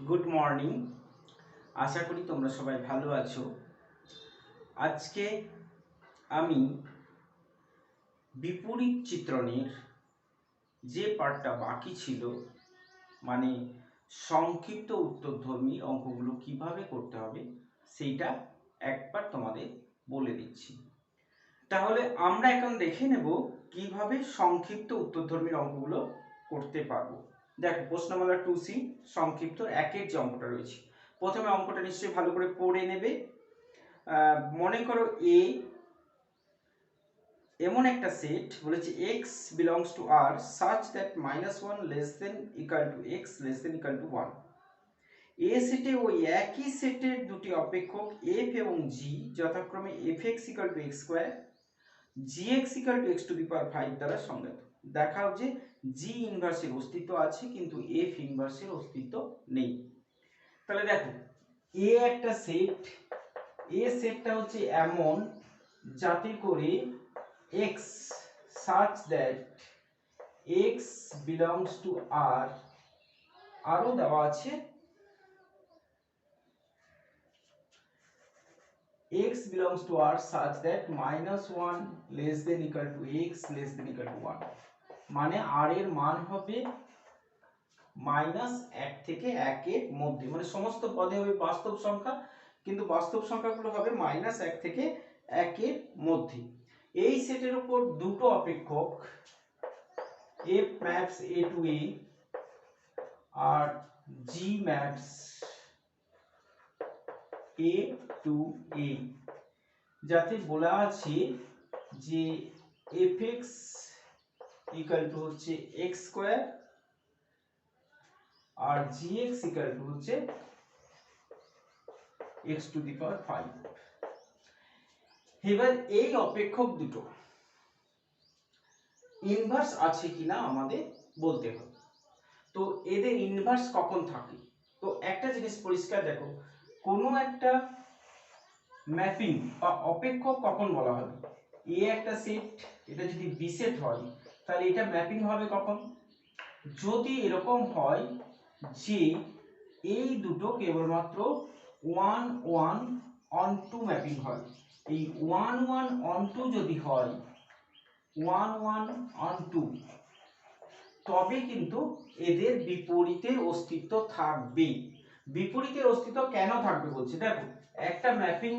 Good morning. আশা করি তোমরা সবাই ভালো আছো। আজকে আমি বিপরীত চিত্রণের যে পার্টটা বাকি ছিল, মানে সংক্ষিপ্ত উত্তরধর্মী অঙ্কগুলো কিভাবে করতে হবে সেইটা একবার তোমাদের বলে দিচ্ছি। তাহলে আমরা এখন দেখে নেব কিভাবে সংক্ষিপ্ত উত্তরধর্মীর অঙ্কগুলো করতে পারবো। দেখো, প্রশ্নমালা 2C সংক্ষিপ্ত একের যে অঙ্কটা রয়েছে, প্রথমে অঙ্কটা নিশ্চয়ই ভালো করে পড়ে নেবে। মনে করো এ এমন একটা সেট বলেছে x belongs to R such that -1 less than equal to x less than equal to 1। এ সেটে ওই একই সেটের দুটি অপেক্ষক f এবং g যথাক্রমে fx equal to x square gx equal to x to the power 5 দ্বারা সংজ্ঞায়িত। দেখাও যে g ইনভার্সের অস্তিত্ব আছে কিন্তু f ইনভার্সের অস্তিত্ব নেই। তাহলে দেখো, এ একটা সেট, এ সেটটা হচ্ছে এমন যাতে করে x such that x belongs to R, আরো দেওয়া আছে x belongs to R such that -1 less than equal to x less than equal to 1, মানে R এর মান হবে -1 থেকে 1 এর মধ্যে, মানে সমস্ত পদে হবে বাস্তব সংখ্যা, কিন্তু বাস্তব সংখ্যাগুলো হবে -1 থেকে 1 এর মধ্যে। এই সেটের উপর দুটো অপেক্ষক f maps a to a R g maps a to a, যাতে বলা আছে যে fx ইকুয়াল টু হচ্ছে x স্কয়ার আর gx ইকুয়াল টু হচ্ছে x টু দি পাওয়ার 5। এবার এই অপেক্ষক দুটো ইনভার্স আছে কিনা আমাদের বলতে হবে। তো এদের ইনভার্স কখন থাকে? তো একটা জিনিস পরিষ্কার দেখো, কোনো একটা ম্যাপিং বা অপেক্ষক কখন বলা হবে? এ একটা সেট, এটা যদি বি সেট হয় তাহলে এটা ম্যাপিং হবে কখন? যদি এরকম হয় যে এই দুটো কেবলমাত্র 1 1 on 2 ম্যাপিং হয়। এই 1 1 on 2 যদি হয় 1 1 on 2, তবে কিন্তু এদের বিপরীতের অস্তিত্ব থাকবে। বিপরীতের অস্তিত্ব কেন থাকবে বলছে, দেখো একটা ম্যাপিং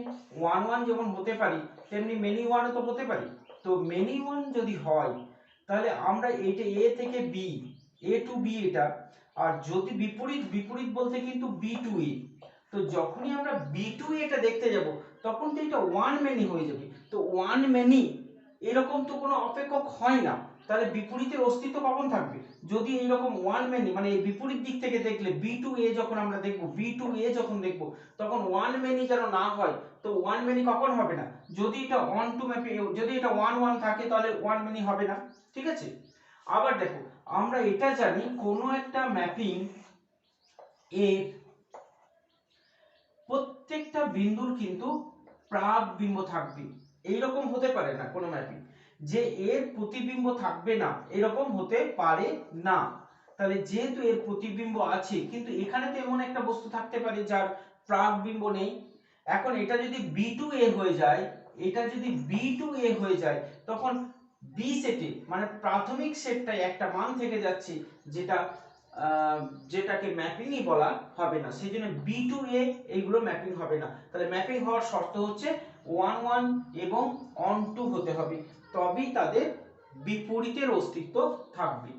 1 1 যেমন হতে পারি তেমনি মেনি 1 তো হতে পারি। তো মেনি 1 যদি হয় তাহলে আমরা এইটা a থেকে b, a টু b এটা, আর যদি বিপরীত বিপরীত বলতে কিন্তু b টু a, তো যখনই আমরা b টু a টা দেখতে যাব তখন তো এটা 1 মেনি হয়ে যাবে। তো 1 মেনি এরকম তো কোনো অপেক্ষক হয় না, তাহলে বিপরীতের অস্তিত্ব কখন থাকবে? যদি এইরকম 1 মেনি, মানে এই বিপরীত দিক থেকে দেখলে b টু a যখন আমরা দেখব, b টু a যখন দেখব তখন 1 মেনি যেন না হয়। তো 1 মেনি কখন হবে না? যদি এটা 1 টু ম্যাপিং, যদি এটা 1 1 থাকে তাহলে 1 মেনি হবে না, ঠিক আছে? আবার দেখো, আমরা এটা জানি কোনো একটা ম্যাপিং এর প্রত্যেকটা বিন্দুর কিন্তু প্রাকবিম্ব থাকবে। এইরকম হতে পারে না কোনো ম্যাপিং যে এর প্রতিবিম্ব থাকবে না, এরকম হতে পারে না। তাহলে যেহেতু এর প্রতিবিম্ব আছে, কিন্তু এখানে তো এমন একটা বস্তু থাকতে পারে যার প্রাকবিম্ব নেই। এখন এটা যদি b2a হয়ে যায়, এটা যদি b2a হয়ে যায় তখন বি সেটে, মানে প্রাথমিক সেটটাই একটা মান থেকে যাচ্ছে যেটা যেটাকে ম্যাপিংই বলা হবে না, সেই জন্য বি টু এ এইগুলো ম্যাপিং হবে না। তাহলে ম্যাপিং হওয়ার শর্ত হচ্ছে 1 1 এবং অন 2 হতে হবে, তবেই তাদের বিপরীতের অস্তিত্ব থাকবে।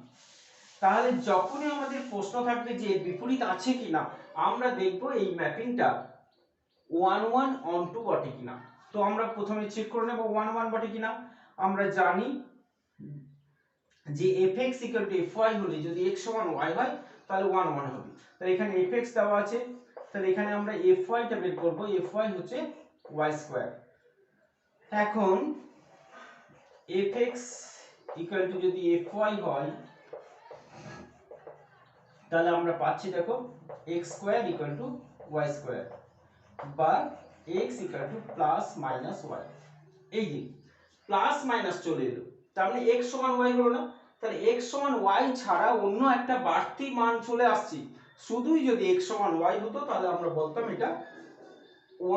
তাহলে যখনই আমাদের প্রশ্ন থাকবে যে বিপরীত আছে কিনা, আমরা দেখব এই ম্যাপিংটা 1 1 অন 2 বটে কিনা। তো আমরা প্রথমে চেক করে নেব 1 1 বটে কিনা। আমরা জানি যে fx fy হলে যদি x সমান y হয় তাহলে 1 1 হবে। তাহলে এখানে fx দেওয়া আছে, তাহলে এখানে আমরা fy টা বের করব, fy হচ্ছে y স্কয়ার। এখন fx যদি fy হয় তাহলে আমরা পাচ্ছি দেখো x স্কয়ার y স্কয়ার বা x প্লাস মাইনাস y। এই যে প্লাস মাইনাস চলে এলো, তার মানে x সমান y হলো না। তাহলে x সমান y ছাড়া অন্য একটা বাড়তি মান চলে আসছে, শুধুই যদি x সমান y হতো তাহলে আমরা বলতাম এটা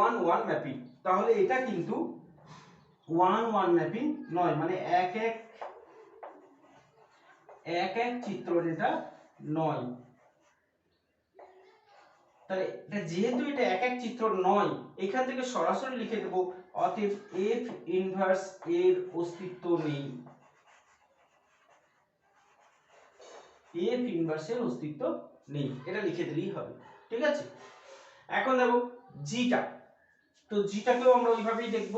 1-1 ম্যাপিং। তাহলে এটা কিন্তু 1-1 ম্যাপিং নয়, মানে এক এক চিত্রণ এটা নয়। তাহলে এটা যেহেতু এটা এক চিত্রণ নয়, এখান থেকে সরাসরি লিখে দেব অতএব f ইনভার্স এর অস্তিত্ব নেই। f ইনভার্সের অস্তিত্ব নেই, এটা লিখে দিলেই হবে। ঠিক আছে, এখন দেখো জিটা, তো জিটাকেও আমরা ওইভাবেই দেখব।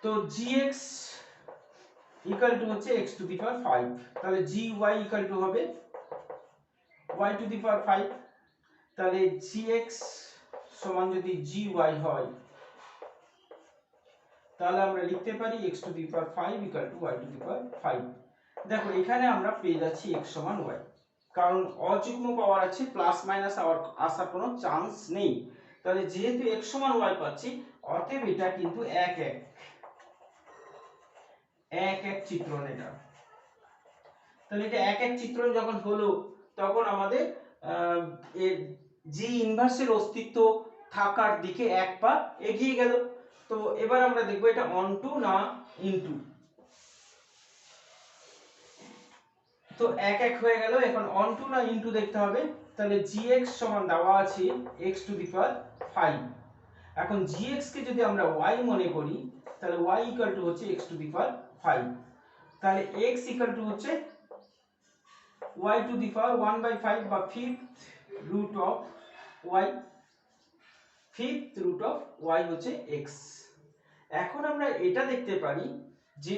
তো gx ইকুয়াল টু হচ্ছে x টু দি পাওয়ার 5, তাহলে gy ইকুয়াল টু হবে y টু দি পাওয়ার 5। তাহলে gx সমান যদি gy হয় তাহলে আমরা লিখতে পারি x to the power 5 equal to y to the power 5। দেখো এখানে আমরা পেয়ে যাচ্ছি x সমান y, কারণ অযুগ্ম পাওয়ার আছে, প্লাস মাইনাস আসার কোনো চান্স নেই। তাহলে যেহেতু x সমান y পাচ্ছি, অতএব এটা কিন্তু এক চিত্রণ এটা। তাহলে এটা এক চিত্রণ যখন হলো, তখন আমাদের এর জি ইনভার্সের অস্তিত্ব থাকার দিকে এক পা এগিয়ে গেল। তো এবার আমরা দেখবো এটা অনটু না ইনটু। তো এক হয়ে গেল, এখন অনটু না ইনটু দেখতে হবে। তাহলে gx সমান দেওয়া আছে x টু দি পাওয়ার 5। এখন gx কে যদি আমরা y মনে করি, তাহলে y ইকুয়াল টু হচ্ছে x টু দি পাওয়ার 5। তাহলে x ইকুয়াল টু হচ্ছে y টু দি পাওয়ার 1/5 বা fifth root of y, fifth root of y হচ্ছে x। এখন আমরা এটা দেখতে পারি যে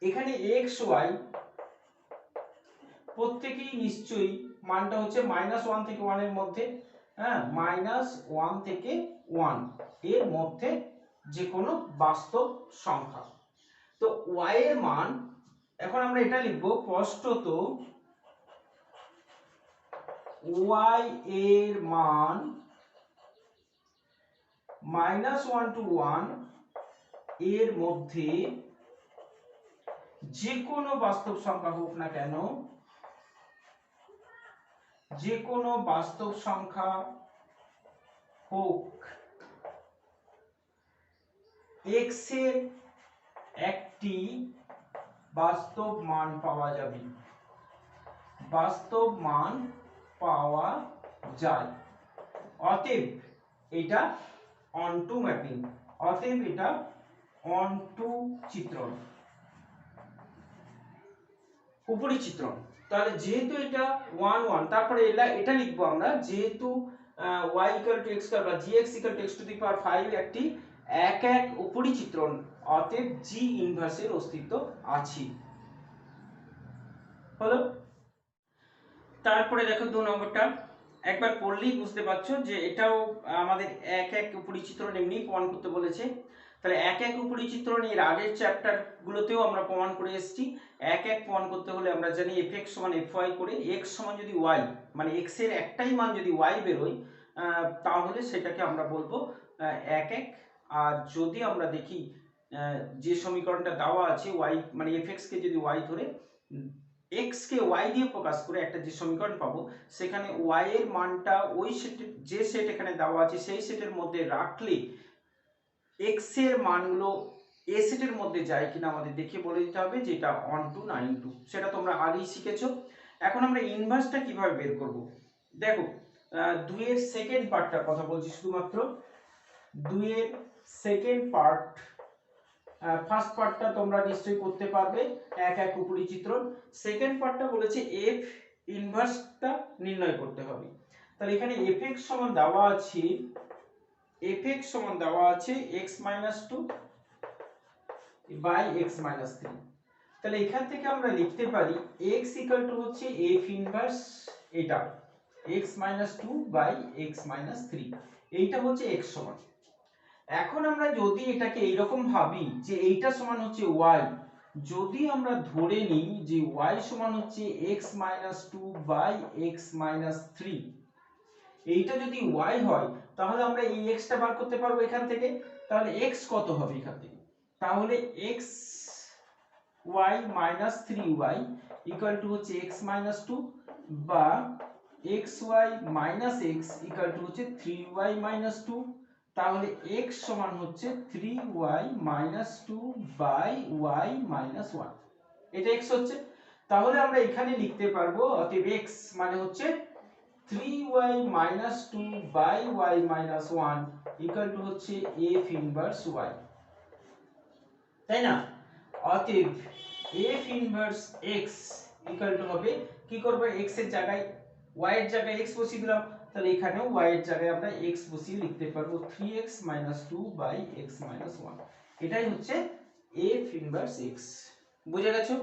এখানে x y প্রত্যেকেই নিশ্চয়ই মানটা হচ্ছে -1 থেকে 1 এর মধ্যে, হ্যাঁ, -1 থেকে 1 এর মধ্যে যে কোনো বাস্তব সংখ্যা। তো y এর মান, এখন আমরা এটা লিখব স্পষ্টত y এর মান -1 টু 1 এর মধ্যে যে কোনো বাস্তব সংখ্যা হোক না কেন, যে কোনো বাস্তব সংখ্যা হোক, x এর একটি বাস্তব মান পাওয়া যাবে, বাস্তব মান পাওয়া যায়। অতএব এটা অনটু ম্যাপিং, অতএব এটা অনটু চিত্রণ, উপরি চিত্রণ। তাহলে যেহেতু এটা 1-1, তারপরে এটা লিখবো আমরা, যেহেতু y equal to x square বা gx equal to x to the power 5 একটি এক উপরি চিত্রণ, অতএব g ইনভার্সের অস্তিত্ব আছে। হলো। তারপরে দেখো 2 নম্বরটা, একবার পড়লেই বুঝতে পারছো যে এটাও আমাদের এক উপরি চিত্রণ এমনি প্রমাণ করতে বলেছে। তাহলে এক উপরি চিত্রণ এর আগের চ্যাপ্টার গুলোতেও আমরা প্রমাণ করে এসেছি। এক প্রমাণ করতে হলে আমরা জানি fx সমান fy করে x সমান যদি y, মানে x এর একটাই মান যদি y বেরোয়, তাহলে সেটাকে আমরা বলবো এক। আর যদি আমরা দেখি যে সমীকরণটা দেওয়া আছে y মানে fx কে যদি y ধরে x কে y দিয়ে প্রকাশ করে একটা যে সমীকরণ পাবো, সেখানে y এর মানটা ওই সেট, যে সেট এখানে দেওয়া আছে সেই সেটের মধ্যে রাখলে x এর মানগুলো a সেটের মধ্যে যায় কিনা আমাদের দেখে বলে দিতে হবে যে এটা অনটু না ইনটু, সেটা তোমরা আগেই শিখেছো। এখন আমরা ইনভার্সটা কিভাবে বের করব, দেখো 2 এর সেকেন্ড পার্টটার কথা বলছি শুধুমাত্র। 2 এর সেকেন্ড পার্ট, ফার্স্ট পার্টটা তোমরা নিশ্চয়ই করতে পারবে, এক উপরি চিত্রণ। সেকেন্ড পার্টটা বলেছে f ইনভার্সটা নির্ণয় করতে হবে। তাহলে এখানে fx সমান দেওয়া আছে, fx সমান দেওয়া আছে x - 2 বাই x - 3। তাহলে এখান থেকে আমরা লিখতে পারি x ইকুয়াল টু হচ্ছে f ইনভার্স এটা x - 2 বাই x - 3, এইটা হচ্ছে x সমান। এখন আমরা যদি এটাকে এইরকম ভাবি যে এইটা সমান হচ্ছে y, যদি আমরা ধরে নিই যে y সমান হচ্ছে x - 2 বাই x - 3, এইটা যদি y হয় তাহলে আমরা এই x টা বার করতে পারবো এখান থেকে। তাহলে x কত হবে এখান থেকে, তাহলে x y minus 3y equal to হচ্ছে x মাইনাস 2 বা xy minus x equal to হচ্ছে 3y মাইনাস 2, তাহলে x সমান হচ্ছে 3y minus 2 by y minus 1, এটা x হচ্ছে। তাহলে আমরা এখানে লিখতে পারবো অতএব x মানে হচ্ছে 3y minus 2 by y minus 1 equal to হচ্ছে f ইনভার্স y, তাই না? অতএব f inverse x equal to হবে, কি করব, x এর জায়গায় y এর জায়গায় x বসিয়ে দিলাম, তাহলে এখানেও y এর জায়গায় আমরা x বসিয়ে লিখতে পারবো 3x 2 বাই x 1, এটাই হচ্ছে f ইনভার্স x। বুঝে গেছো?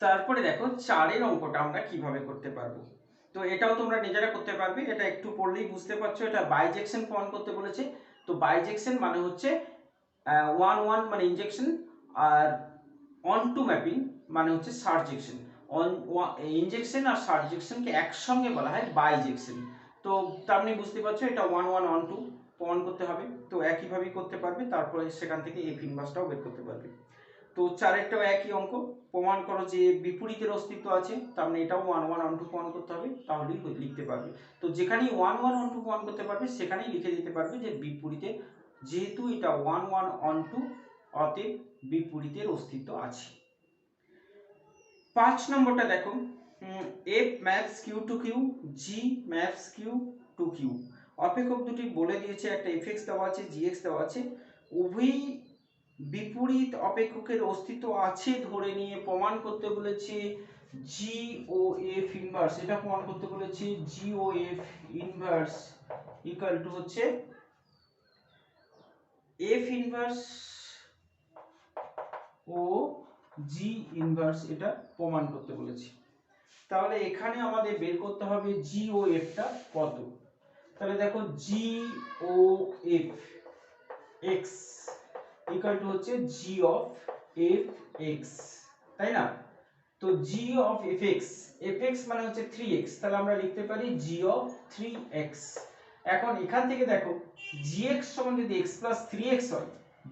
তারপরে দেখো 4 এর অঙ্কটা আমরা কিভাবে করতে পারবো। তো এটাও তোমরা নিজেরা করতে পারবে, এটা একটু পড়লেই বুঝতে পারছো। এটা বাইজেকশন প্রমাণ করতে বলেছে। তো বাইজেকশন মানে হচ্ছে 1 মানে ইনজেকশন, আর অন টু ম্যাপিং মানে হচ্ছে সারজেকশন। ইনজেকশন আর সারজেকশনকে একসঙ্গে বলা হয় বাইজেকশন। তো তার মানে বুঝতে পারছো এটা 1 অন টু প্রমাণ করতে হবে। তো একইভাবেই করতে পারবে, তারপরে সেখান থেকে এফ ইনভার্সটাও বের করতে পারবে। তো 4-এরটাও একই অঙ্ক, প্রমাণ করো যে বিপরীতের অস্তিত্ব আছে, তার মানে এটাও 1 অন টু প্রমাণ করতে হবে, তাহলেই লিখতে পারবে। তো যেখানেই 1 অন টু প্রমাণ করতে পারবে সেখানেই লিখে দিতে পারবে যে বিপরীতে, যেহেতু এটা 1 অন টু, অতএব বিপরীতের অস্তিত্ব আছে। 5 নম্বরটা দেখো, f maps q to q, g maps q to q। অপেক্ষক দুটি বলে দিয়েছে, একটা fx দেওয়া আছে, gx দেওয়া আছে, উভয়ই বিপরীত অপেক্ষকের অস্তিত্ব আছে ধরে নিয়ে প্রমাণ করতে বলেছে g ও f ইনভার্স, এটা প্রমাণ করতে বলেছে g o f inverse equal to হচ্ছে f inverse o g inverse, এটা প্রমাণ করতে বলেছে। তাহলে এখানে আমাদের বের করতে হবে g ও f টা কত। তাহলে দেখো g o f x equal to হচ্ছে g অফ f x, তাই না? তো g অফ fx, fx মানে হচ্ছে 3x, তাহলে আমরা লিখতে পারি g অফ 3x। এখন এখান থেকে দেখো gx সমান যদি x 3x হয়,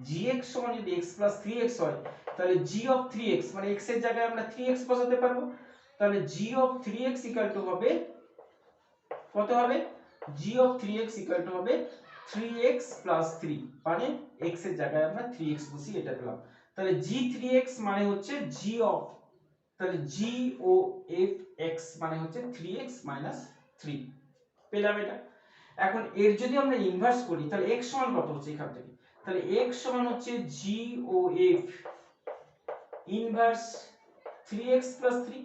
gx সমান যদি x 3x হয়, তাহলে g অফ 3x মানে x এর জায়গায় আমরা 3x বসাতে পারবো। তাহলে g of 3x equal to হবে কত হবে, g of 3x equal to হবে 3x 3, মানে x এর জায়গায় আমরা 3x বসিয়ে এটা পেলাম। তাহলে g 3x মানে হচ্ছে g অফ, তাহলে g ও f x মানে হচ্ছে 3x 3, পেলাম এটা। এখন এর যদি আমরা ইনভার্স করি তাহলে x সমান কত হচ্ছে এখান থেকে, তাহলে x সমান হচ্ছে g o f inverse 3x 3।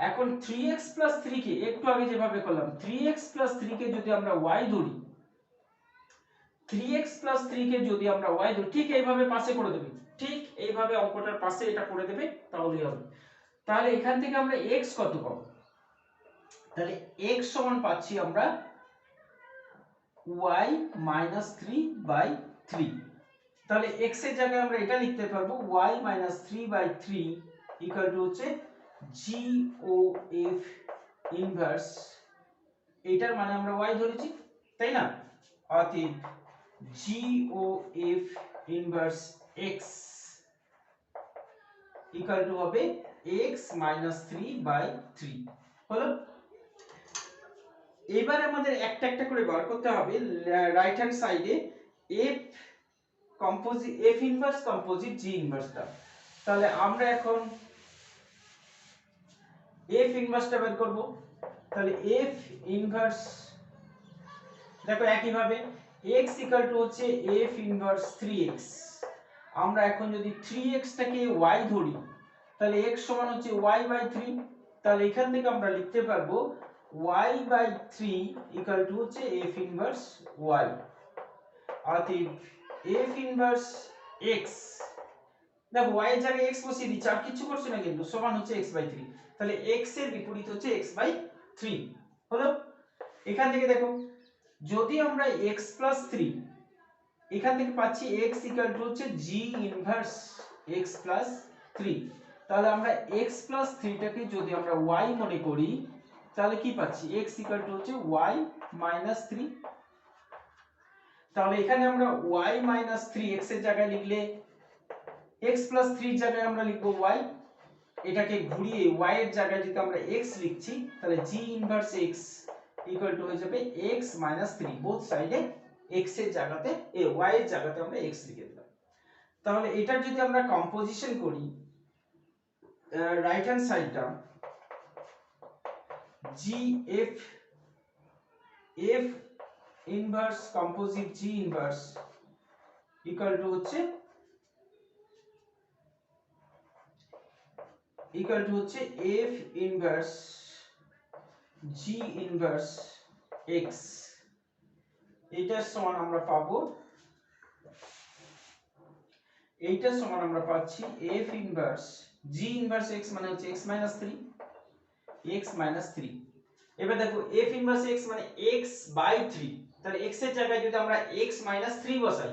এখন 3x 3 কে একটু আগে যেভাবে করলাম, 3x 3 কে যদি আমরা y ধরি, 3x 3 কে যদি আমরা y ধরি, ঠিক এইভাবে পাশে করে দেবে, ঠিক এইভাবে অঙ্কটার পাশে এটা করে দেবে, তাহলেই হবে। তাহলে এখান থেকে আমরা x কত পাবো, তাহলে x সমান পাচ্ছি আমরা y মাইনাস 3/3। তাহলে x এর জায়গায় আমরা এটা লিখতে পারবো y মাইনাস 3/3 ইকুয়াল টু হচ্ছে g ও f ইনভার্স, এটার মানে আমরা y ধরেছি, তাই না? অতএব g o f inverse x equal to হবে x মাইনাস 3/3, হলো। এবার আমাদের একটা একটা করে বার করতে হবে রাইট হ্যান্ড সাইডে f composite, f inverse composite g ইনভার্সটা। তাহলে আমরা এখন f ইনভার্সটা বের করব। তাহলে f ইনভার্স দেখো একই ভাবে x ইকুয়াল টু হচ্ছে f ইনভার্স 3x। আমরা এখন যদি 3x টাকে y ধরি তাহলে x সমান হচ্ছে y/3। তাহলে এখান থেকে আমরা লিখতে পারবো y/3 ইকুয়াল টু হচ্ছে f ইনভার্স y। অতএব f ইনভার্স x, দেখো y এর জায়গায় x বসিয়ে দিচ্ছি, আর কিছু করছি না কিন্তু, সমান হচ্ছে x/3। তাহলে x এর বিপরীত হচ্ছে x/3, হলো। এখান থেকে দেখো যদি আমরা x 3 এখান থেকে পাচ্ছি x ইকুয়াল টু হচ্ছে g ইনভার্স x 3, তাহলে আমরা x 3 টাকে যদি আমরা y মনে করি তাহলে কি পাচ্ছি, x ইকুয়াল টু হচ্ছে y মাইনাস 3। তাহলে এখানে আমরা y মাইনাস 3 x এর জায়গায় লিখলে x প্লাস 3 এর জায়গায় আমরা লিখব y, এটাকে ঘুরিয়ে y এর জায়গায় যদি আমরা x লিখছি তাহলে g inverse x equal two হয়ে যাবে x মাইনাস 3, বোথ সাইডে x এর জায়গাতে y এর জায়গাতে আমরা x লিখে দিলাম। তাহলে এটার যদি আমরা কম্পোজিশন করি, রাইট হ্যান্ড সাইডটা g f inverse composite g inverse equal to হচ্ছে f inverse g inverse x, এইটার সমান আমরা পাবো, এইটার সমান আমরা পাচ্ছি f inverse g inverse x মানে হচ্ছে x মাইনাস 3। এবার দেখো f ইনভার্স x মানে x বাই 3, তাহলে x এর জায়গায় যদি আমরা x মাইনাস 3 বসাই,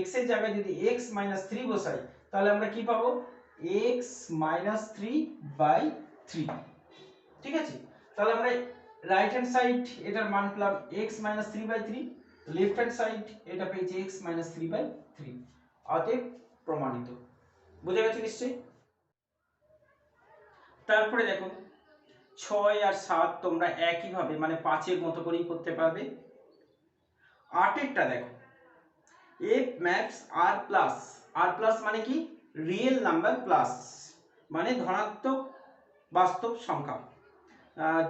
x এর জায়গায় যদি x মাইনাস 3 বসাই তাহলে আমরা কি পাবো, x মাইনাস 3 বাই 3। ঠিক আছে, তাহলে আমরা রাইট হ্যান্ড সাইড এটার মান পেলাম x minus 3 by 3, left hand side এটা পেয়েছি x মাইনাস 3 বাই 3, অতএব প্রমাণিত। বুঝে গেছে নিশ্চয়ই? তারপরে দেখো 6 আর 7 তোমরা একই ভাবে মানে 5 এর মতো করেই করতে পারবে। 8 এরটা দেখো, f maps r প্লাস মানে কি, রিয়েল নাম্বার প্লাস মানে ধনাত্মক বাস্তব সংখ্যা,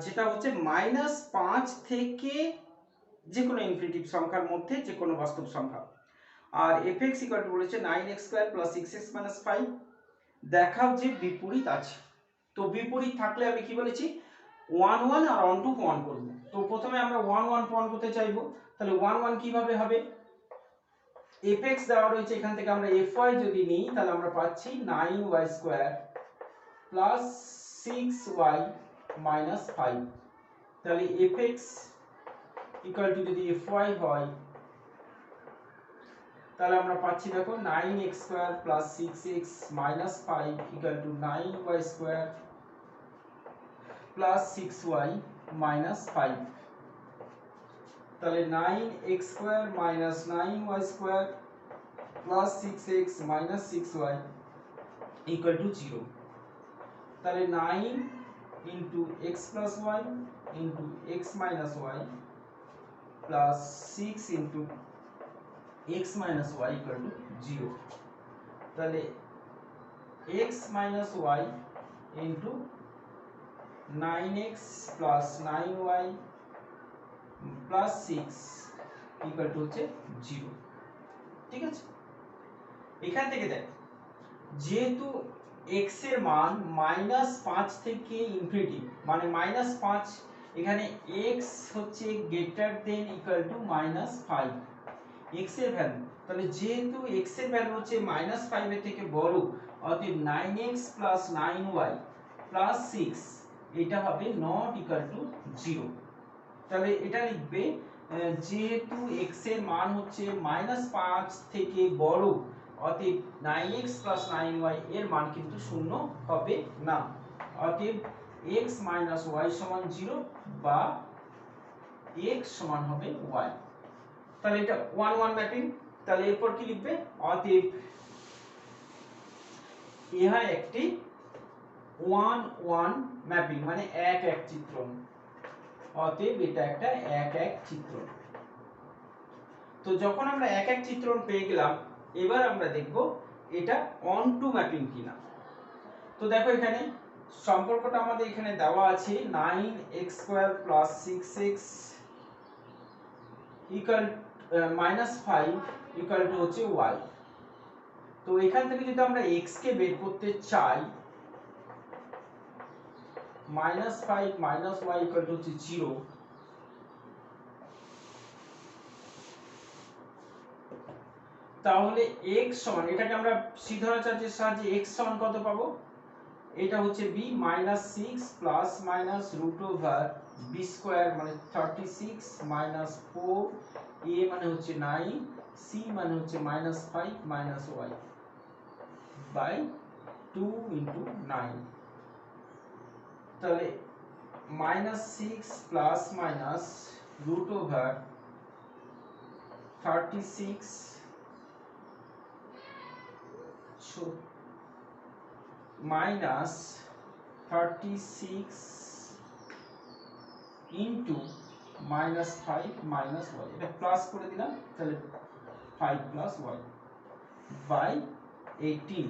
যেটা হচ্ছে -5 থেকে যে কোনো ইনফিনিটিভ সংখ্যার মধ্যে যে কোনো বাস্তব সংখ্যা। আর fx ইকুয়াল টু বলেছে 9x² + 6x - 5, দেখাও যে বিপরীত আছে। তো বিপরীত থাকলে আমি কি বলেছি, 1 1 আর 1 2 প্রমাণ করব। তো প্রথমে আমরা 1 1 প্রমাণ করতে চাইবো, তাহলে 1 1 কিভাবে হবে, fx দেওয়া রয়েছে, এখান থেকে আমরা fy যদি নিই তাহলে আমরা পাচ্ছি 9y² + 6y - 5, তাহলে fx ইকুয়াল টু যদি fy হয় তাহলে আমরা পাচ্ছি দেখো 9x² + 6x - 5 equal two 9y² + 6y - 5, তাহলে 9x² - 9y² + 6x - 6y equal to 0, তাহলে 9 * x + y * x - y + 6 * x - y equal two 0, তাহলে x - y 9x + 9y + 6 equal to হচ্ছে 0। ঠিক আছে, এখান থেকে দেখ যেহেতু x এর মান -5 থেকে ইনফিনিটি মানে -5, এখানে x হচ্ছে greater than equal to -5, x এর ভ্যালু, তাহলে যেহেতু x এর ভ্যালু হচ্ছে -5 এর থেকে বড়, অতএব 9x + 9y + 6 এটা হবে নট ইকুয়াল টু 0। তাহলে এটা লিখবে যেহেতু x এর মান হচ্ছে -5 থেকে বড়, অতএব 9x + 9y এর মান কিন্তু 0 হবে না, অতএব x - y = 0 বা x সমান হবে y। তাহলে এটা 1 1 ম্যাপিং, তাহলে এরপর কি লিখবে, অতএব ইহা একটি 1 1 ম্যাপিং মানে 1 1 চিত্রণ, অতএব এটা একটা 1 1 চিত্রণ। তো যখন আমরা 1 1 চিত্রণ পেয়ে গেলাম, এবার আমরা দেখব এটা অন টু ম্যাপিং কিনা। তো দেখো এখানে সম্পর্কটা আমাদের এখানে দেওয়া আছে 9x² + 6x -5 ইকুয়াল টু হচ্ছে y। তো এখান থেকে যদি আমরা x কে বের করতে চাই, -5 - y ইকুয়াল টু হচ্ছে 0, তাহলে x সমান, এটাকে আমরা সিদ্ধাচার্যের সাহায্যে x সমান কত পাবো, এটা হচ্ছে b - 6 ± √b² মানে 36 - 4, a মানে হচ্ছে 9, c মানে হচ্ছে -5 - y বাই 2 * 9, তাহলে -6 ± √36 minus 36 into minus 5 minus y, এটা প্লাস করে দিলাম, তাহলে 5 প্লাস ওয়াই বাই 18।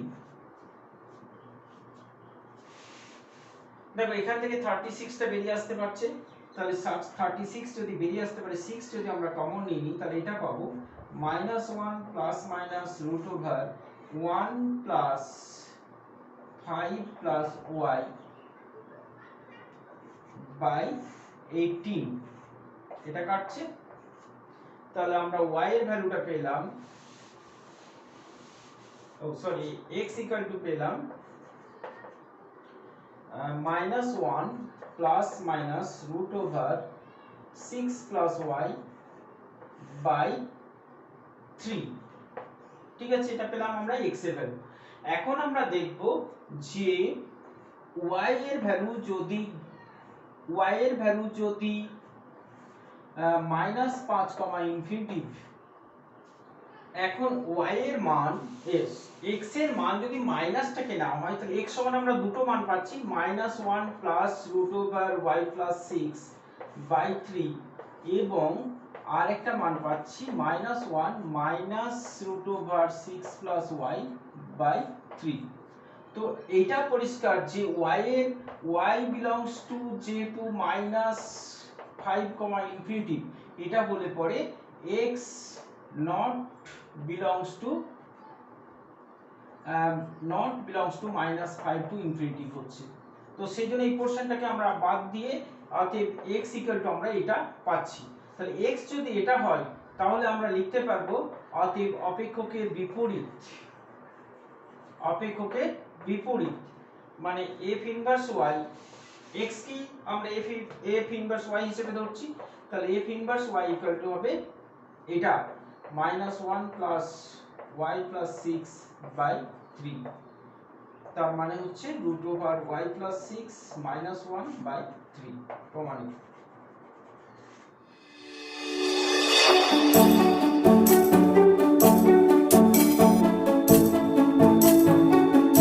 দেখো এখান থেকে 36টা বেরিয়ে আসতে পারছে, তাহলে 36 যদি বেরিয়ে আসতে পারে, 6 যদি আমরা কমন নিয়ে নিই, তাহলে এটা পাবো -1 plus minus root over 1 plus 5 plus y by 18। এটা কাটছে, তাহলে আমরা y এর ভ্যালুটা পেলাম, ও সরি x ইকুয়াল টু পেলাম -1 plus minus root over 6 plus y by 3। ঠিক আছে, এটা পেলাম আমরা x এর ভ্যালু। এখন আমরা দেখব যে y এর ভ্যালু যদি -5, ইনফিনিটিভ, এখন y এর মান x এর মান যদি মাইনাসটাকে নাও হয়, তাহলে x সমান আমরা দুটো মান পাচ্ছি, -1 plus root over y plus 6 by 3, এবং আর একটা মান পাচ্ছি -1 minus root over 6 plus y by 3। তো এটা পরিষ্কার যে y বিলংস টু যেহেতু -5, ইনফিনিটিভ, এটা বলে পড়ে x not belongs to -5 to infinity হচ্ছে। তো সেই জন্য এই পোরশনটাকে আমরা বাদ দিয়ে অতএব x ইকুয়াল টু আমরা এটা পাচ্ছি। তাহলে x যদি এটা হয়, তাহলে আমরা লিখতে পারবো অতএব অপেক্ষকের বিপরীত মানে f ইনভার্স y, x কি আমরা f ইনভার্স y হিসেবে ধরছি, তাহলে f inverse y equal to হবে এটা -1 প্লাস y প্লাস 6 বাই 3, তার মানে হচ্ছে root over y plus 6 -1 by 3 প্রমাণিত।